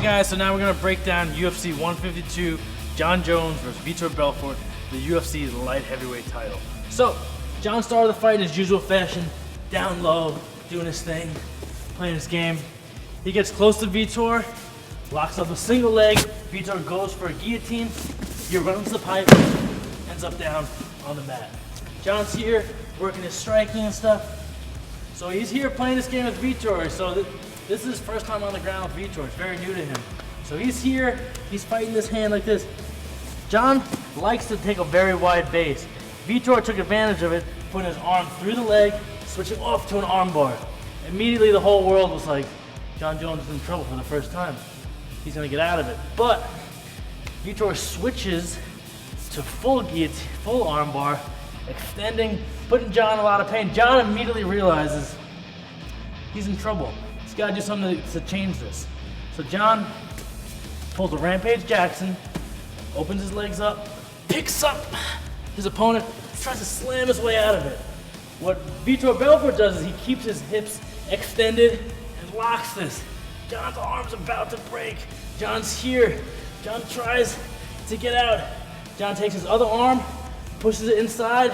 Alright guys, so now we're going to break down UFC 152, Jon Jones versus Vitor Belfort, the UFC light heavyweight title. So, Jon started the fight in his usual fashion, down low, doing his thing, playing his game. He gets close to Vitor, locks up a single leg, Vitor goes for a guillotine, he runs the pipe, ends up down on the mat. Jon's here, working his striking and stuff. So he's here playing this game with Vitor, so this is his first time on the ground with Vitor. It's very new to him. So he's here, he's fighting this hand like this. Jon likes to take a very wide base. Vitor took advantage of it, putting his arm through the leg, switching off to an armbar. Immediately the whole world was like, Jon Jones is in trouble for the first time. He's gonna get out of it. But Vitor switches to full guillotine, full armbar, extending, putting Jon in a lot of pain. Jon immediately realizes he's in trouble. He's got to do something to change this. So Jon pulls a Rampage Jackson, opens his legs up, picks up his opponent, tries to slam his way out of it. What Vitor Belfort does is he keeps his hips extended and locks this. Jon's arm's about to break. Jon's here. Jon tries to get out. Jon takes his other arm, pushes it inside,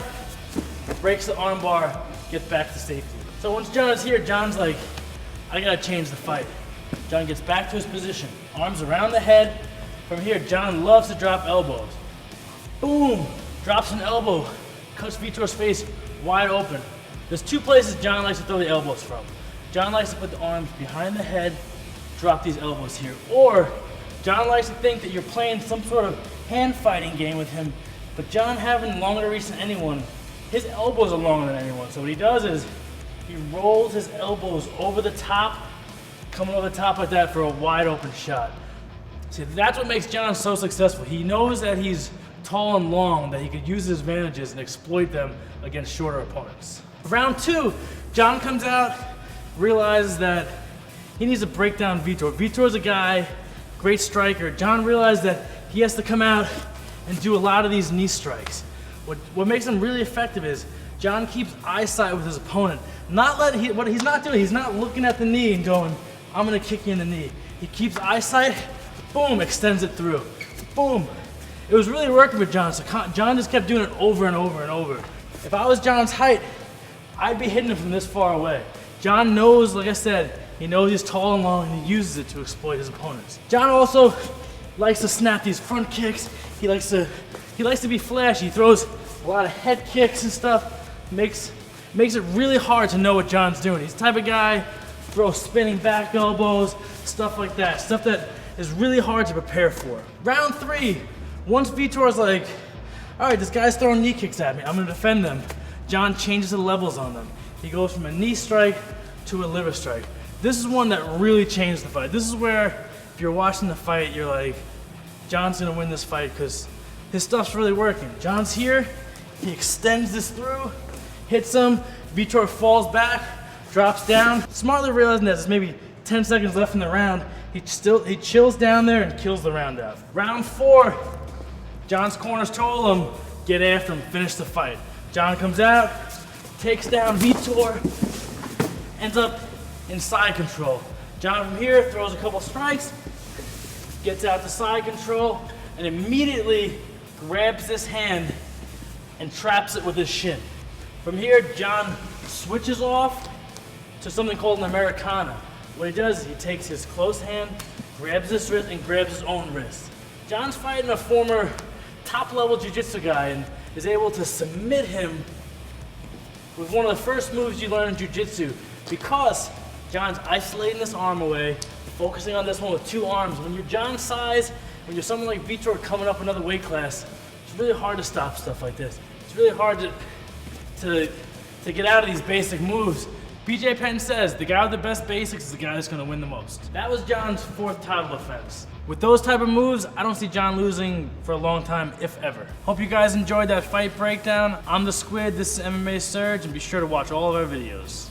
breaks the armbar, gets back to safety. So once Jon is here, Jon's like, I gotta change the fight. Jon gets back to his position, arms around the head. From here, Jon loves to drop elbows. Boom, drops an elbow, cuts Vitor's face wide open. There's two places Jon likes to throw the elbows from. Jon likes to put the arms behind the head, drop these elbows here. Or Jon likes to think that you're playing some sort of hand fighting game with him, but Jon having longer reach than anyone, his elbows are longer than anyone. So what he does is he rolls his elbows over the top, coming over the top like that for a wide open shot. See, that's what makes Jon so successful. He knows that he's tall and long, that he could use his advantages and exploit them against shorter opponents. Round two, Jon comes out, realizes that he needs to break down Vitor. Vitor's a guy, great striker. Jon realized that he has to come out and do a lot of these knee strikes. What makes him really effective is Jon keeps eyesight with his opponent. What he's not doing, he's not looking at the knee and going, I'm gonna kick you in the knee. He keeps eyesight, boom, extends it through, boom. It was really working with Jon, so Jon just kept doing it over and over and over. If I was Jon's height, I'd be hitting him from this far away. Jon knows, like I said, he knows he's tall and long and he uses it to exploit his opponents. Jon also likes to snap these front kicks. He likes to be flashy. He throws a lot of head kicks and stuff. Makes it really hard to know what Jon's doing. He's the type of guy, throws spinning back elbows, stuff like that. Stuff that is really hard to prepare for. Round three, once Vitor's like, all right, this guy's throwing knee kicks at me, I'm gonna defend them. Jon changes the levels on them. He goes from a knee strike to a liver strike. This is one that really changed the fight. This is where, if you're watching the fight, you're like, Jon's gonna win this fight because his stuff's really working. Jon's here, he extends this through, hits him, Vitor falls back, drops down. Smartly realizing that there's maybe 10 seconds left in the round, he chills down there and kills the round out. Round four, Jon's corners told him, get after him, finish the fight. Jon comes out, takes down Vitor, ends up in side control. Jon from here throws a couple strikes, gets out to side control, and immediately grabs this hand and traps it with his shin. From here, Jon switches off to something called an Americana. What he does is he takes his close hand, grabs his wrist, and grabs his own wrist. Jon's fighting a former top-level jiu-jitsu guy and is able to submit him with one of the first moves you learn in jiu-jitsu because Jon's isolating this arm away, focusing on this one with two arms. When you're Jon's size, when you're someone like Vitor coming up another weight class, it's really hard to stop stuff like this. It's really hard to get out of these basic moves. BJ Penn says, the guy with the best basics is the guy that's gonna win the most. That was Jon's fourth title defense. With those type of moves, I don't see Jon losing for a long time, if ever. Hope you guys enjoyed that fight breakdown. I'm the Squid, this is MMA Surge, and be sure to watch all of our videos.